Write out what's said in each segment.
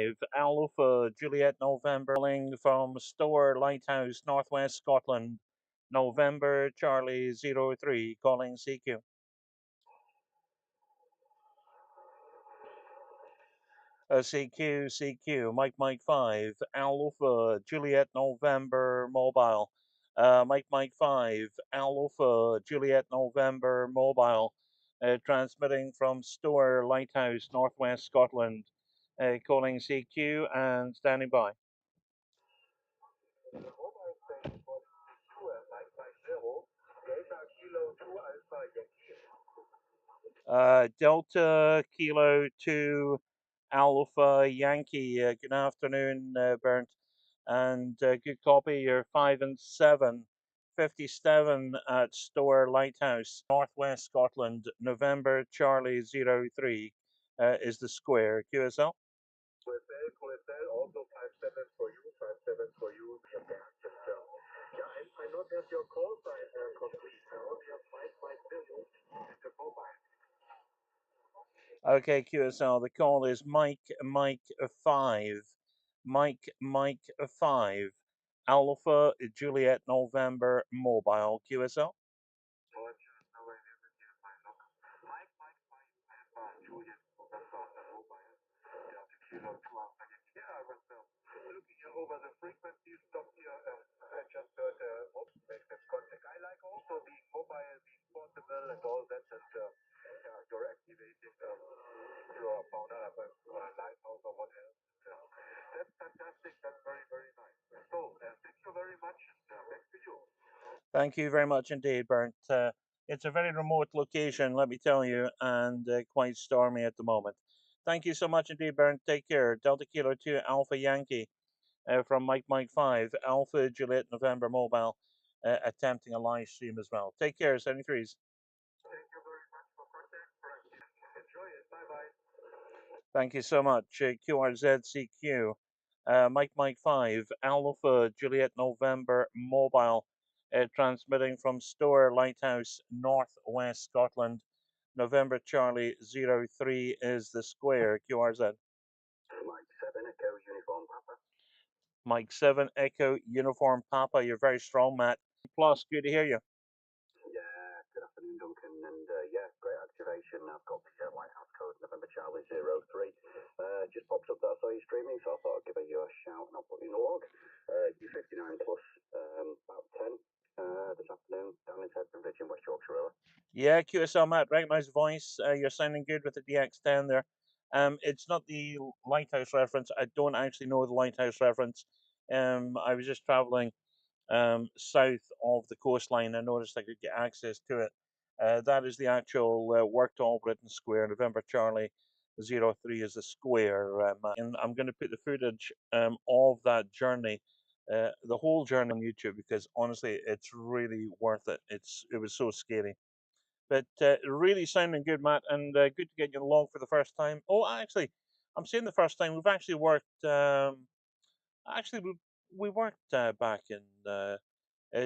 5 Alpha Juliet November, calling from Stoer Lighthouse, Northwest Scotland. November Charlie 03, calling CQ. CQ, Mike 5 Alpha Juliet November Mobile. Mike 5 Alpha Juliet November Mobile. Transmitting from Stoer Lighthouse, Northwest Scotland. Calling CQ and standing by. Delta Kilo 2 Alpha Yankee. Good afternoon, Bernd. And good copy. You're 5 and 7. 57 at Stoer Lighthouse, Northwest Scotland. November Charlie 03 is the square. QSL. QSL, also 57 for you, 57 for you. Yeah, I not have your call sign complete. I only have 550 at the mobile. Okay, QSL. The call is Mike 5. Mike 5. Alpha Juliet November Mobile. QSL. Over the frequency stop here. I just heard make that contact. I like also the mobile, the portable, and all that. And you're activating your phone up lighthouse or whatever. That's fantastic. That's very, very nice. So thank you very much. Back to you. Thank you very much indeed, Bernd. It's a very remote location, let me tell you, and quite stormy at the moment. Thank you so much indeed, Bernd. Take care. Delta Kilo 2 Alpha Yankee from Mike 5 Alpha Juliet November Mobile, attempting a live stream as well. Take care, 73s. Thank you very much for contact. Enjoy it. Bye bye. Thank you so much. QRZCQ. Mike 5 Alpha Juliet November Mobile, transmitting from Stoer Lighthouse, Northwest Scotland. November Charlie 03 is the square. QRZ. Mike 7 Echo Uniform Papa. Mike 7 Echo Uniform Papa. You're very strong, Matt. Plus, good to hear you. Yeah, good afternoon, Duncan. And yeah, great activation. I've got the lighthouse code November Charlie 03. Just popped up that I saw you streaming, so I thought I'd give you a shout and I'll put you in the log. U59 plus about 10 this afternoon down in Tedford in West Yorkshire. Really. Yeah, QSL Matt, recognize the voice. You're sounding good with the DX10 there. It's not the lighthouse reference. I don't actually know the lighthouse reference. I was just traveling south of the coastline. I noticed I could get access to it. That is the actual worked all written square. November Charlie 03 is the square. And I'm going to put the footage of that journey, the whole journey on YouTube, because honestly, it's really worth it. It was so scary. But really sounding good, Matt, and good to get you along for the first time. Oh, actually, I'm saying the first time. We've actually worked. Actually, we worked back in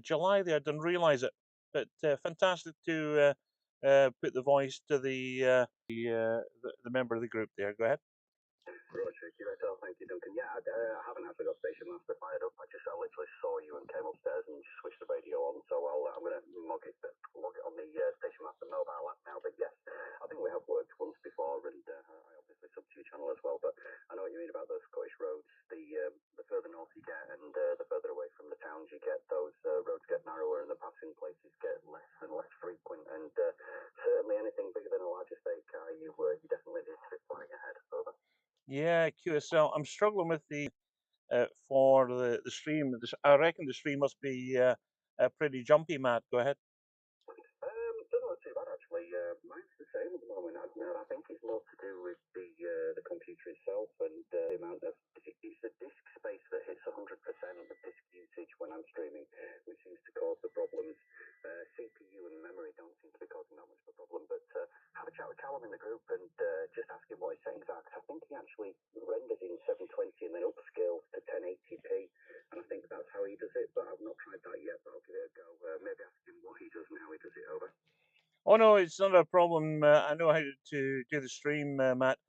July there. I didn't realize it, but fantastic to put the voice to the member of the group there. Go ahead. Roger, QSL, thank you, Duncan. Yeah, I haven't actually got Station Master fired up. I literally saw you and came upstairs and just switched the radio on. So I'm going to log it on the Station Master mobile app now. But yes, I think we have worked once before, and I obviously sub to your channel as well. But I know what you mean about those Scottish roads. The further north you get and the further away from the towns you get, those roads get narrower and the passing places get less and less frequent. And certainly anything bigger than a large estate car, you definitely need to be flying ahead. Over. Yeah, QSL. I'm struggling with the for the stream. I reckon the stream must be pretty jumpy, Matt. Go ahead. Doesn't look too bad actually. Mine's the same at the moment. I think it's more to do with the computer itself and the amount of it's the disk space that hits 100% of the disk usage when I'm streaming, which seems to cause the problems. CPU and memory don't seem to be causing that much of a problem. But have a chat with Callum in the group and just ask him what he's saying. Because I think he actually renders in 720 and then upscales to 1080p, and I think that's how he does it. But I've not tried that yet. But I'll give it a go. Maybe ask him what he does and how he does it. Over. Oh no, it's not a problem. I know how to do the stream, Matt.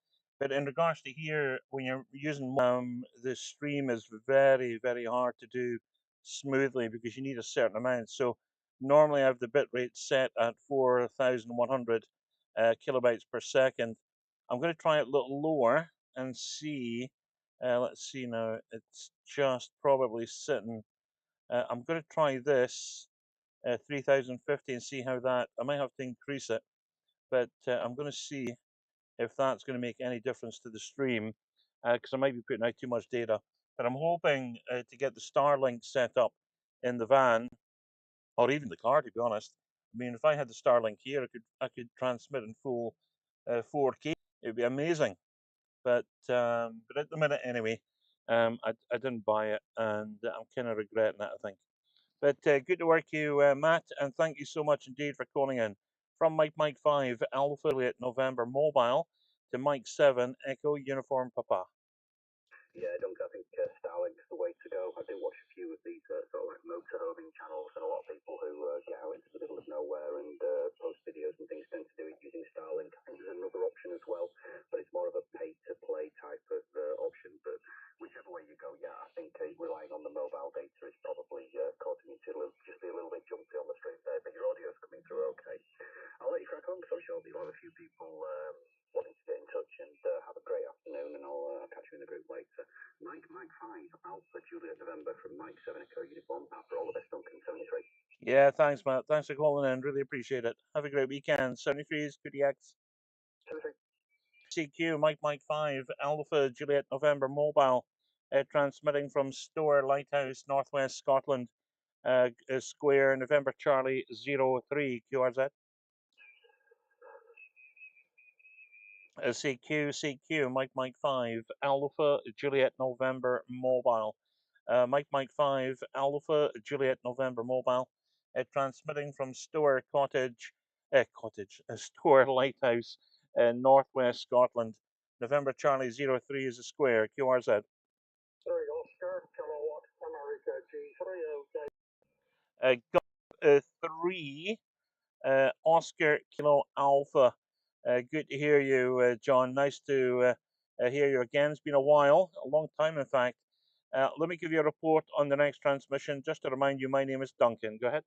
But in regards to here, when you're using the stream is very, very hard to do smoothly because you need a certain amount. So normally I have the bit rate set at 4,100 kilobytes per second. I'm going to try it a little lower and see. Let's see now. It's just probably sitting. I'm going to try this 3050 and see how that. I might have to increase it, but I'm going to see if that's going to make any difference to the stream, because I might be putting out too much data. But I'm hoping to get the Starlink set up in the van or even the car. To be honest, I mean, if I had the Starlink here, I could transmit in full 4K. It would be amazing. But at the minute anyway, I didn't buy it, and I'm kind of regretting it, I think. But good to work you, Matt, and thank you so much indeed for calling in. From Mike 5 Alpha Juliet November Mobile to Mike 7 Echo Uniform Papa. Yeah, I think Starlink's the way to go. I do watch a few of these sort of like motorhoming channels, and a lot of people who get out into the middle of nowhere and post videos and things tend to do it using Starlink. I think there's another option as well, but it's more of a pay-to-play type of option. But whichever way you go, yeah, I think relying on the mobile data is probably causing you to just be a little bit jumpy on the street there, but your audio's coming through okay. I'll let you crack on because I'm sure you'll have a few people wanting to get in touch, and have a great afternoon, and I'll catch you in the group later. Mike 5 Alpha Juliet November from Mike 7 Echo Uniform Papa. All the best, Duncan 73. Yeah, thanks, Matt. Thanks for calling in. Really appreciate it. Have a great weekend. 73's QDX. 73. CQ Mike 5 Alpha Juliet November Mobile, transmitting from Stoer Lighthouse, Northwest Scotland. Square November Charlie 03 QRZ. CQ Mike 5 Alpha Juliet November Mobile. Mike 5 Alpha Juliet November Mobile. Transmitting from Stoer Stoer Lighthouse, Northwest Scotland. November Charlie 03 is a square QRZ. 3 Oscar Kilowatt America G3 OK. 3 Oscar Kilo Alpha. Good to hear you, John. Nice to hear you again. It's been a while, a long time, in fact. Let me give you a report on the next transmission. Just to remind you, my name is Duncan. Go ahead.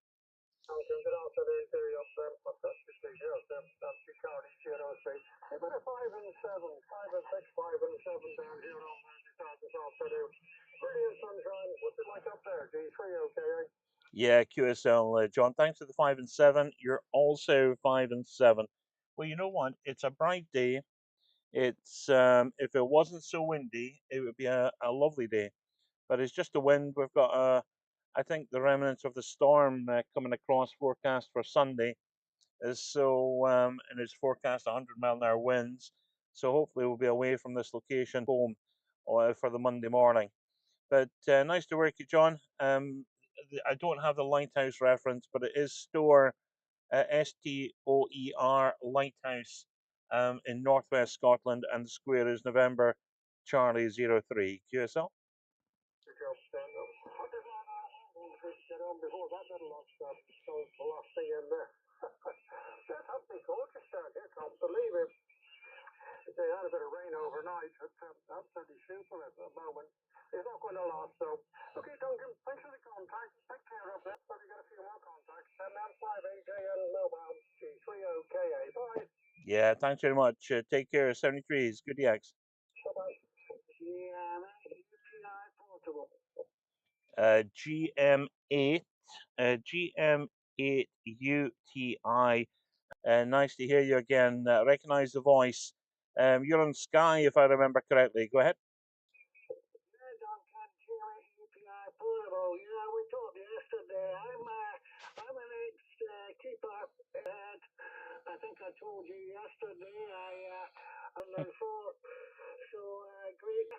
Duncan, good afternoon to you up there. That's your county 03. They've got a 5 and 7, 5 and 6, 5 and 7 down here on this afternoon. Brilliant sunshine. What's it like up there? G3 okay? Yeah, QSL, John. Thanks for the 5 and 7. You're also 5 and 7. Well, you know what? It's a bright day. It's if it wasn't so windy, it would be a lovely day. But it's just the wind. We've got I think the remnants of the storm coming across forecast for Sunday. And it's forecast 100-mile-an-hour winds. So hopefully we'll be away from this location home for the Monday morning. But nice to work you, John. I don't have the lighthouse reference, but it is Stoer, STOER Lighthouse, in Northwest Scotland, and the square is November Charlie 03 QSL. Good job, Stan. I did not get on before that little last thing in there. That's absolutely gorgeous down here. Can't believe it. They had a bit of rain overnight. It's absolutely super at the moment. It's not going to last, though. Okay, Duncan, thanks for the contact. Take care of that. Probably got a few more contacts. MM5AJN Mobile G30KA. Bye. Yeah, thanks very much. Take care. 73s. Good DX. Bye-bye. Yeah, UPI portable. GM8. GM8 UTI. Nice to hear you again. Recognize the voice. You're on Sky, if I remember correctly. Go ahead. Yeah, Duncan, UPI portable. Yeah, we talked yesterday. I'm an ex-keeper. I think I told you yesterday. I'm there for. So great.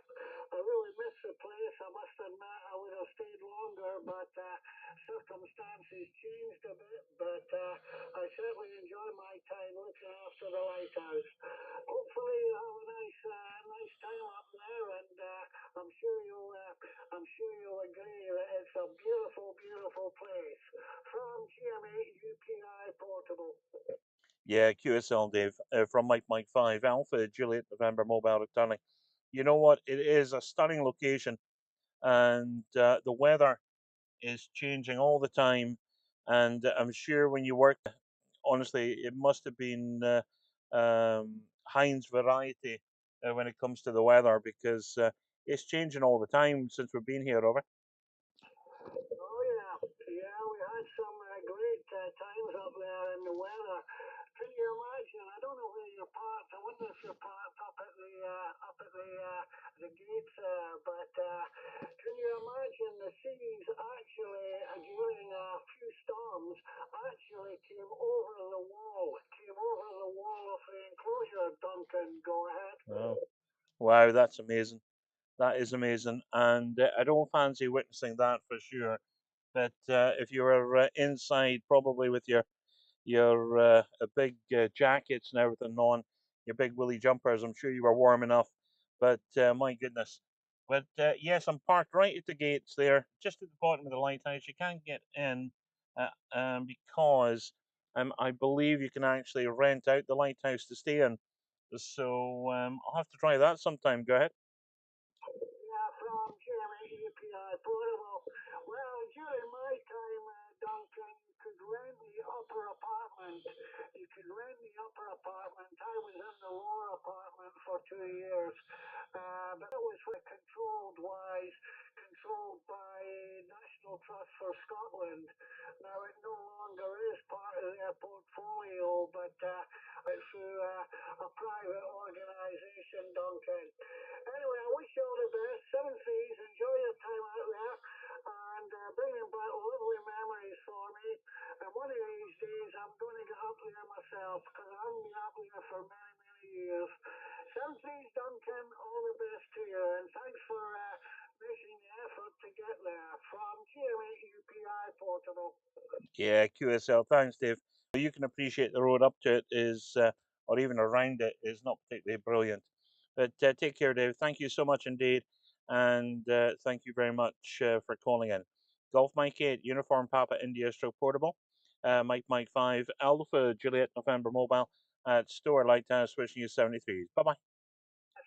I really miss the place. I must admit I would have stayed longer, but circumstances changed a bit. But I certainly enjoy my time looking after the lighthouse. Hopefully you have a nice time up there, and I'm sure you'll agree that it's a beautiful, beautiful place. From GM8 UPI Portable. Yeah, QSL, Dave, from Mike 5 Alpha Juliet November Mobile returning. You know what? It is a stunning location, and the weather is changing all the time. And I'm sure when you work, honestly, it must have been Heinz variety when it comes to the weather because it's changing all the time since we've been here, Robert. Oh yeah, yeah. We had some great times up there in the weather. Can you imagine? I don't know where you're parked. I wonder if you're parked up at the gates there. But can you imagine the seas actually during a few storms actually came over the wall of the enclosure. Duncan, go ahead. Oh. Wow, that's amazing. That is amazing, and I don't fancy witnessing that for sure. But if you were inside, probably with your big jackets and everything on, your big woolly jumpers, I'm sure you were warm enough. But my goodness. But yes, I'm parked right at the gates there, just at the bottom of the lighthouse. You can't get in because I believe you can actually rent out the lighthouse to stay in. So I'll have to try that sometime. Go ahead. Yeah, from Jeremy EPI Portable. Well, during my time, Duncan, you could rent the upper apartment. I was in the lower apartment for 2 years, but it was controlled by National Trust for Scotland. Now it no longer is part of their portfolio, but it's through a private organisation, Duncan. Anyway, I wish you all the best. Seven Seas, enjoy your time out there and bringing back lovely memories for me. And one of these days, I'm going to get up there myself because I haven't been up there for many, many years. Seven Seas, Duncan, all the best to you. And thanks for making the effort to get there. From GMA UPI Portable. Yeah, QSL. Thanks, Dave. You can appreciate the road up to it is, or even around it, is not particularly brilliant. But take care, Dave. Thank you so much indeed, and thank you very much for calling in. Golf Mike 8, Uniform Papa India Stroke Portable. Mike 5, Alpha Juliet November Mobile at Store Lighthouse, wishing you 73s. Bye bye.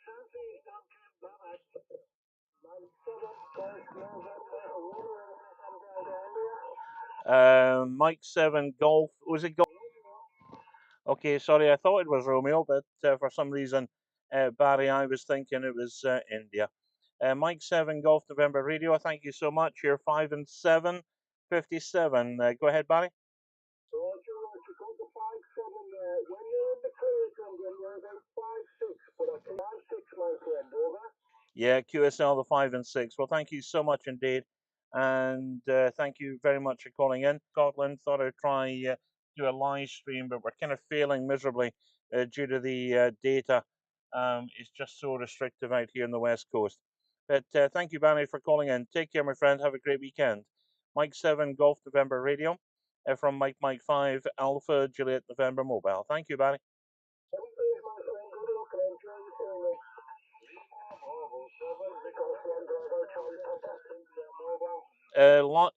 Seven Seas, Duncan. Bye-bye. My seven goes Mike 7 Golf. Was it Golf? Okay, sorry, I thought it was Romeo, but for some reason, Barry, I was thinking it was India. Mike 7 Golf November Radio, thank you so much. You're 5 and 7, 57. Go ahead, Barry. Roger, Roger, go to 5-7 there. When you're in the clear, Duncan, you're about 5-6, but I can 5-6, my friend, over. Yeah, QSL, the 5 and 6. Well, thank you so much indeed. And thank you very much for calling in. Scotland, thought I'd try do a live stream, but we're kind of failing miserably due to the data. It's just so restrictive out here in the West Coast. But thank you, Barry, for calling in. Take care, my friend. Have a great weekend. Mike 7 Golf November Radio from Mike 5 Alpha Juliet November Mobile. Thank you, Barry. My friend, good luck and enjoy your journey.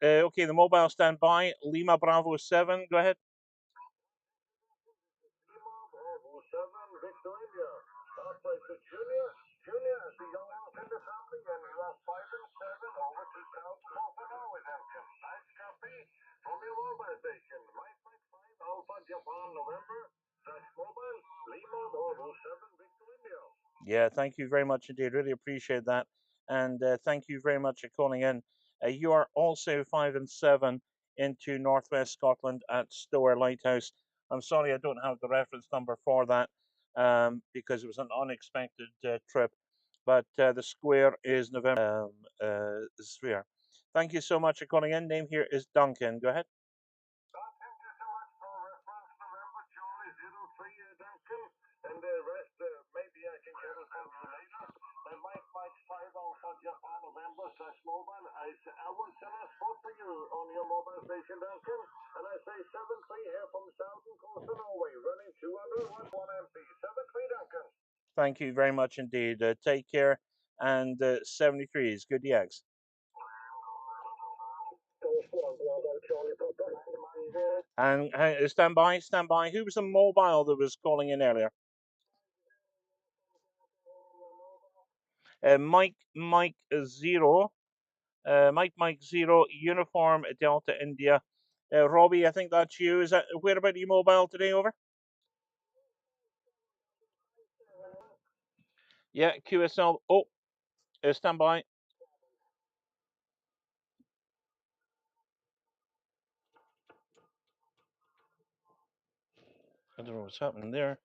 Okay, the mobile standby. Lima Bravo 7. Go ahead. Bravo 7, Victor India. Operator Junior. Junior is the young one in the family, and you are 5 and 7 over to South Kosovo with Elkin. Nice copy from your mobile station. Mike 5 Alpha Japan November. Dash mobile. Lima Bravo 7, Victor India. Yeah, thank you very much indeed. Really appreciate that. And thank you very much for calling in. You are also 5 and 7 into Northwest Scotland at Stoer Lighthouse. I'm sorry I don't have the reference number for that because it was an unexpected trip. But the square is November sphere. Thank you so much for calling in. Name here is Duncan. Go ahead. Thank you so much for reference November Charlie 03 Duncan. And the rest, maybe I can get it from you later. And Mike 5 Alpha Japan November slash mobile. I will send a spot for you on your mobile station, Duncan. And I say 7-3 here from Southern Coast of Norway, running 201 MP. 7-3 Duncan. Thank you very much indeed. Take care. And 73 is good, Yags. And stand by, stand by. Who was the mobile that was calling in earlier? Mike Zero. Mike Zero, Uniform Delta India. Robbie, I think that's you. Is that where about your mobile today? Over. Yeah, QSL. Oh, stand by. I don't know what's happening there.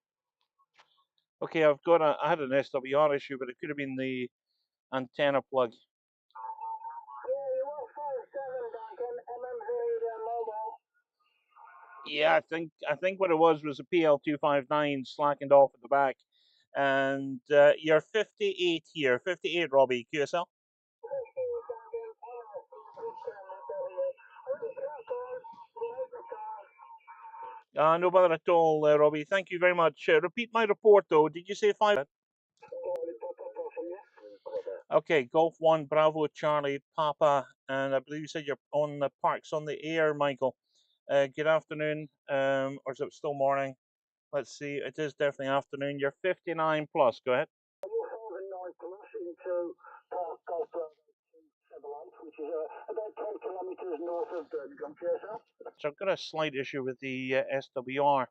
Okay, I had an SWR issue, but it could have been the antenna plug. Yeah, I think what it was a PL259 slackened off at the back, and you're 58 here, 58, Robbie QSL. No bother at all, Robbie. Thank you very much. Repeat my report though. Did you say 5? Okay, Golf 1, Bravo, Charlie, Papa, and I believe you said you're on the Parks on the Air, Michael. Good afternoon, or is it still morning? Let's see, it is definitely afternoon. You're 59 plus, go ahead. Which is about 10 kilometres north of Birmingham, QSL. So I've got a slight issue with the SWR.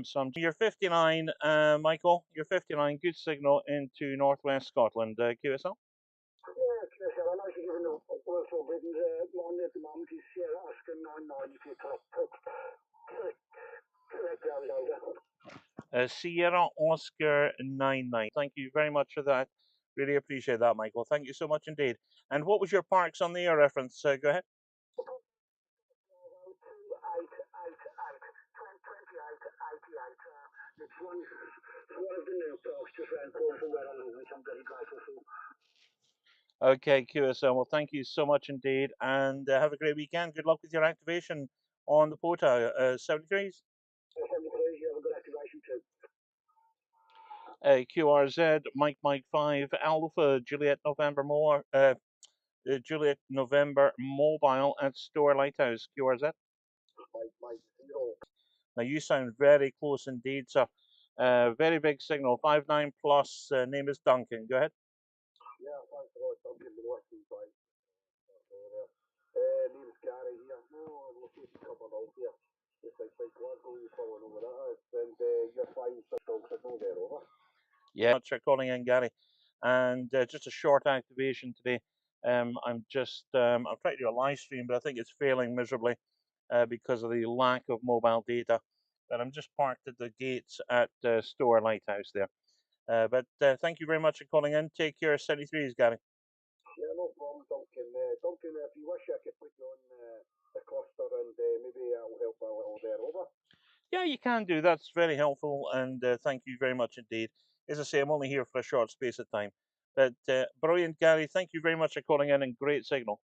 So you're 59, Michael. You're 59. Good signal into northwest Scotland. QSL. Yeah, QSL. I know you're giving the World Britain's line at the moment is Sierra Oscar 99. If you correct those over. Sierra Oscar 99. Thank you very much for that. Really appreciate that, Michael. Thank you so much indeed. And what was your Parks on the Air reference? Go ahead. 2888. It's one of the new parks just around corner from where I live, which I'm very grateful for. Okay, QSL. Well, thank you so much indeed, and have a great weekend. Good luck with your activation on the POTA 73s. 73s, you have a good activation too. QRZ, Mike 5, Alpha, Juliet November Juliet November Mobile at Store Lighthouse, QRZ. Mike 0. Now you sound very close indeed, sir. Very big signal, 59 plus, name is Duncan. Go ahead. Yeah, thanks a lot, Duncan. Been listening by name's Gary here. No, I'm looking to come on here. Just outside Glasgow, you're following over that, and you're flying strong signal there, over. Yeah, much for calling in, Gary. And just a short activation today. I'm trying to do a live stream, but I think it's failing miserably because of the lack of mobile data. But I'm just parked at the gates at Store Lighthouse there. But thank you very much for calling in. Take care, 73s, Gary. Yeah, no problem, Duncan. Duncan, if you wish, I could put you on the cluster and maybe I'll help a little there, over. Yeah, you can do. That's very helpful, and thank you very much indeed. As I say, I'm only here for a short space of time. But brilliant, Gary. Thank you very much for calling in, and great signal.